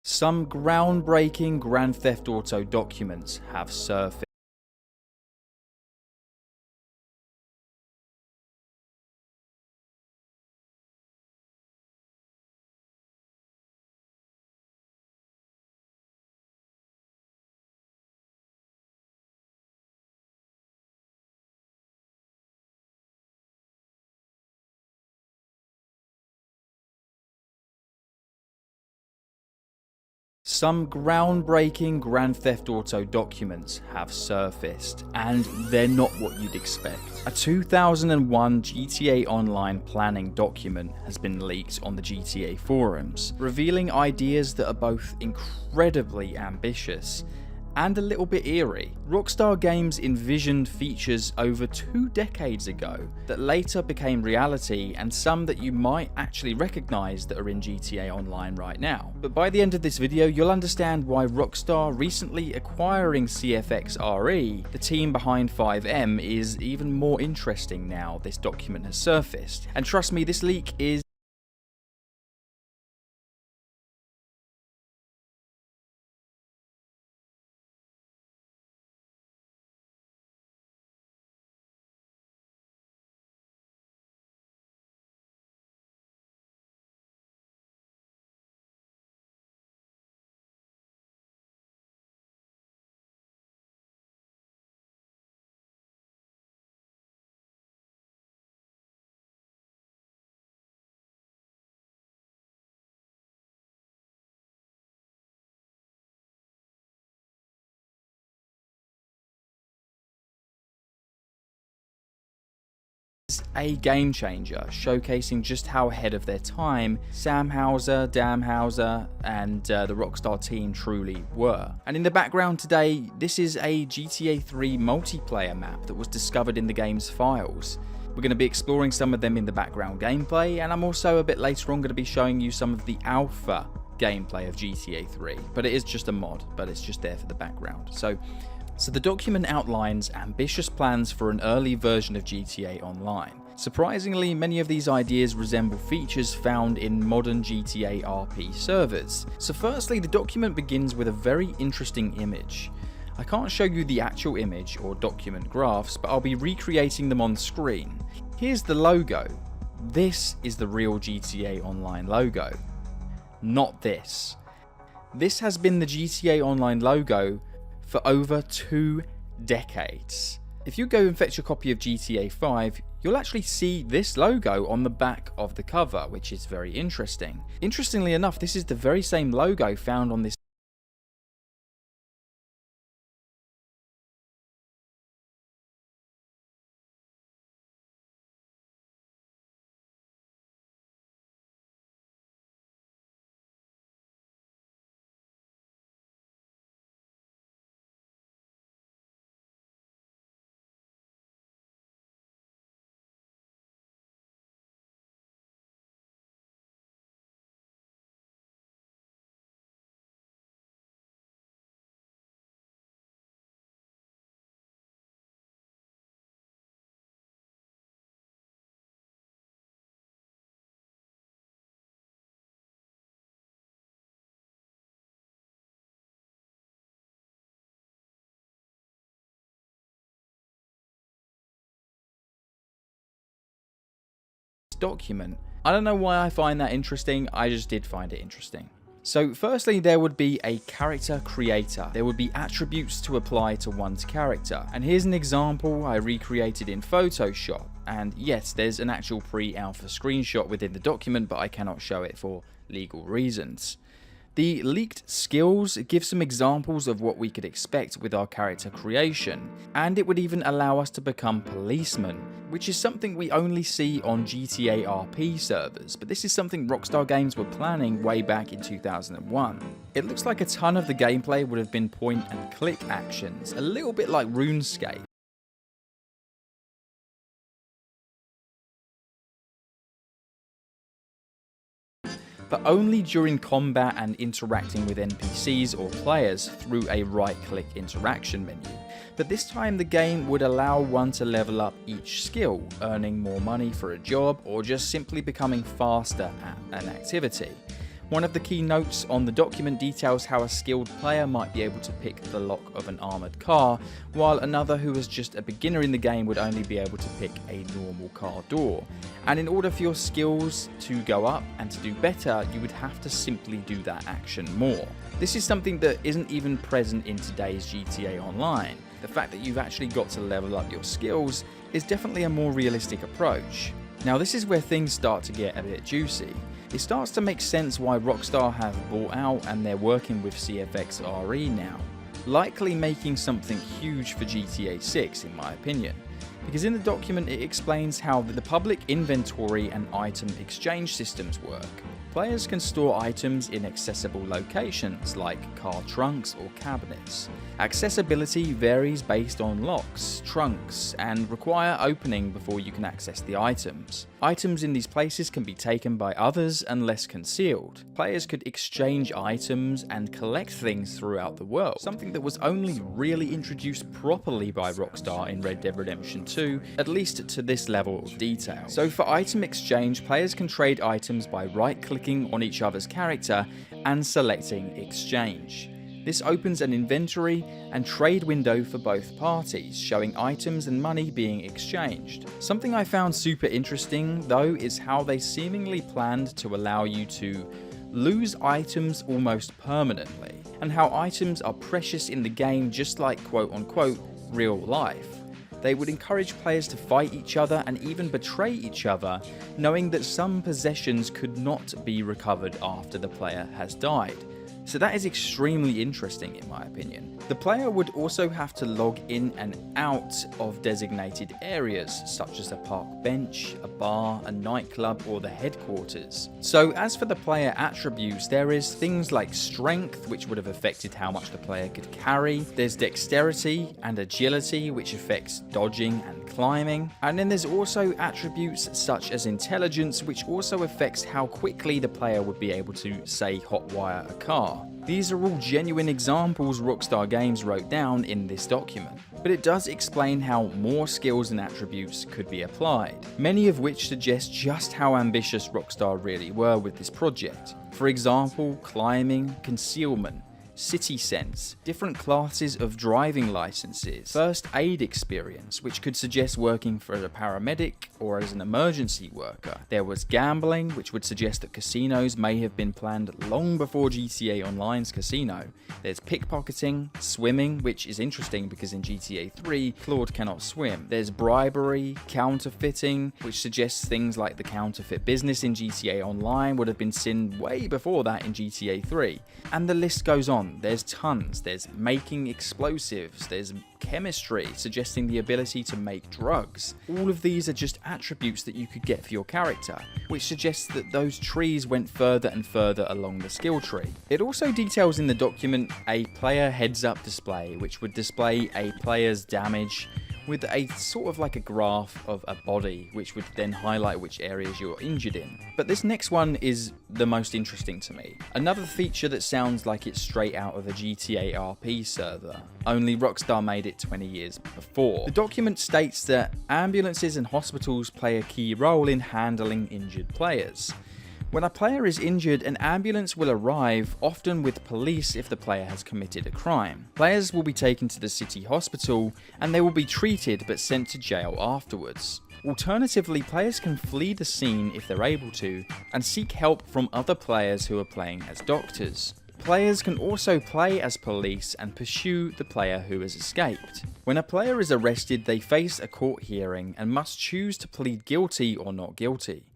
Some groundbreaking Grand Theft Auto documents have surfaced. Some groundbreaking Grand Theft Auto documents have surfaced, and they're not what you'd expect. A 2001 GTA Online planning document has been leaked on the GTA forums, revealing ideas that are both incredibly ambitious and a little bit eerie. Rockstar Games envisioned features over 2 decades ago that later became reality, and some that you might actually recognise that are in GTA Online right now. But by the end of this video, you'll understand why Rockstar recently acquiring CFX-RE, the team behind 5M, is even more interesting now this document has surfaced. And trust me, this leak is a game changer, showcasing just how ahead of their time Sam Houser, Dan Houser, and the Rockstar team truly were. And in the background today, this is a GTA 3 multiplayer map that was discovered in the game's files. We're going to be exploring some of them in the background gameplay, and I'm also a bit later on going to be showing you some of the alpha gameplay of GTA 3. But it is just a mod, but it's just there for the background. So the document outlines ambitious plans for an early version of GTA Online. Surprisingly, many of these ideas resemble features found in modern GTA RP servers. So firstly, the document begins with a very interesting image. I can't show you the actual image or document graphs, but I'll be recreating them on screen. Here's the logo. This is the real GTA Online logo. Not this. This has been the GTA Online logo for over 2 decades. If you go and fetch a copy of GTA 5, you'll actually see this logo on the back of the cover, which is very interesting. Interestingly enough, this is the very same logo found on this document. I don't know why I find that interesting, I just did find it interesting. So firstly, there would be a character creator. There would be attributes to apply to one's character. And here's an example I recreated in Photoshop. And yes, there's an actual pre-alpha screenshot within the document, but I cannot show it for legal reasons. The leaked skills give some examples of what we could expect with our character creation, and it would even allow us to become policemen, which is something we only see on GTA RP servers, but this is something Rockstar Games were planning way back in 2001. It looks like a ton of the gameplay would have been point and click actions, a little bit like RuneScape. But only during combat and interacting with NPCs or players through a right-click interaction menu. But this time the game would allow one to level up each skill, earning more money for a job, or just simply becoming faster at an activity. One of the key notes on the document details how a skilled player might be able to pick the lock of an armoured car, while another who is just a beginner in the game would only be able to pick a normal car door. And in order for your skills to go up and to do better, you would have to simply do that action more. This is something that isn't even present in today's GTA Online. The fact that you've actually got to level up your skills is definitely a more realistic approach. Now this is where things start to get a bit juicy. It starts to make sense why Rockstar have bought out and they're working with CFX RE now, likely making something huge for GTA 6 in my opinion. Because in the document it explains how the public inventory and item exchange systems work. Players can store items in accessible locations like car trunks or cabinets. Accessibility varies based on locks, trunks, and require opening before you can access the items. Items in these places can be taken by others unless concealed. Players could exchange items and collect things throughout the world, something that was only really introduced properly by Rockstar in Red Dead Redemption 2, at least to this level of detail. So for item exchange, players can trade items by right-clicking on each other's character and selecting exchange. This opens an inventory and trade window for both parties, showing items and money being exchanged. Something I found super interesting though is how they seemingly planned to allow you to lose items almost permanently, and how items are precious in the game just like quote-unquote real life. They would encourage players to fight each other and even betray each other, knowing that some possessions could not be recovered after the player has died. So that is extremely interesting in my opinion. The player would also have to log in and out of designated areas such as a park bench, a bar, a nightclub or the headquarters. So as for the player attributes, there is things like strength, which would have affected how much the player could carry. There's dexterity and agility, which affects dodging and climbing. And then there's also attributes such as intelligence, which also affects how quickly the player would be able to, say, hotwire a car. These are all genuine examples Rockstar Games wrote down in this document, but it does explain how more skills and attributes could be applied, many of which suggest just how ambitious Rockstar really were with this project. For example, climbing, concealment, city sense, different classes of driving licenses, first aid experience, which could suggest working for a paramedic or as an emergency worker. There was gambling, which would suggest that casinos may have been planned long before GTA Online's casino. There's pickpocketing, swimming, which is interesting because in GTA 3, Claude cannot swim. There's bribery, counterfeiting, which suggests things like the counterfeit business in GTA Online would have been seen way before that in GTA 3. And the list goes on. There's tons. There's making explosives, there's chemistry, suggesting the ability to make drugs. All of these are just attributes that you could get for your character, which suggests that those trees went further and further along the skill tree. It also details in the document a player heads-up display, which would display a player's damage with a sort of like a graph of a body, which would then highlight which areas you're injured in. But this next one is the most interesting to me. Another feature that sounds like it's straight out of a GTA RP server, only Rockstar made it 20 years before. The document states that ambulances and hospitals play a key role in handling injured players. When a player is injured, an ambulance will arrive, often with police if the player has committed a crime. Players will be taken to the city hospital and they will be treated but sent to jail afterwards. Alternatively, players can flee the scene if they're able to and seek help from other players who are playing as doctors. Players can also play as police and pursue the player who has escaped. When a player is arrested, they face a court hearing and must choose to plead guilty or not guilty.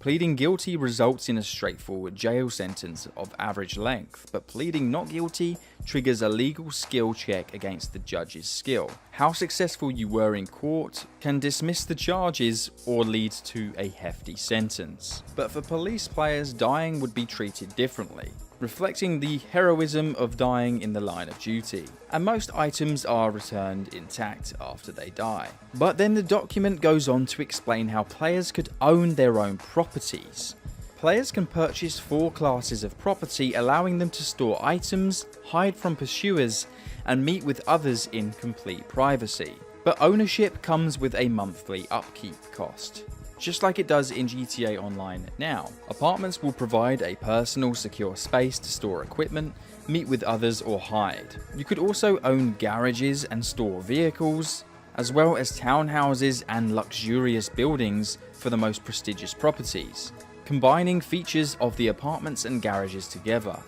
Pleading guilty results in a straightforward jail sentence of average length, but pleading not guilty triggers a legal skill check against the judge's skill. How successful you were in court can dismiss the charges or lead to a hefty sentence. But for police players, dying would be treated differently, reflecting the heroism of dying in the line of duty, and most items are returned intact after they die. But then the document goes on to explain how players could own their own properties. Players can purchase 4 classes of property, allowing them to store items, hide from pursuers, and meet with others in complete privacy. But ownership comes with a monthly upkeep cost. just like it does in GTA Online now. Apartments will provide a personal, secure space to store equipment, meet with others or hide. You could also own garages and store vehicles, as well as townhouses and luxurious buildings for the most prestigious properties, combining features of the apartments and garages together,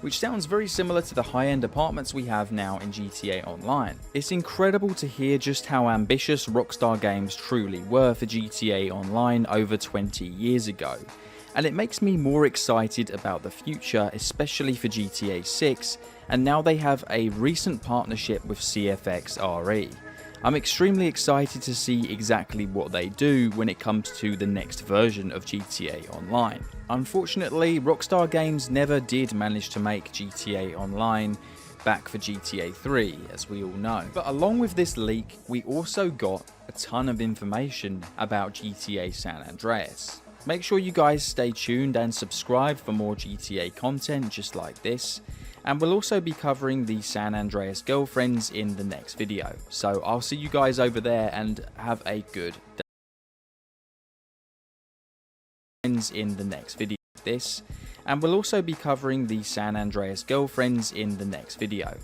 which sounds very similar to the high-end apartments we have now in GTA Online. It's incredible to hear just how ambitious Rockstar Games truly were for GTA Online over 20 years ago, and it makes me more excited about the future, especially for GTA 6, and now they have a recent partnership with CFX RE. I'm extremely excited to see exactly what they do when it comes to the next version of GTA Online. Unfortunately, Rockstar Games never did manage to make GTA Online back for GTA 3, as we all know. But along with this leak, we also got a ton of information about GTA San Andreas. Make sure you guys stay tuned and subscribe for more GTA content just like this. And we'll also be covering the San Andreas girlfriends in the next video. So I'll see you guys over there and have a good day. In the next video. And we'll also be covering the San Andreas girlfriends in the next video.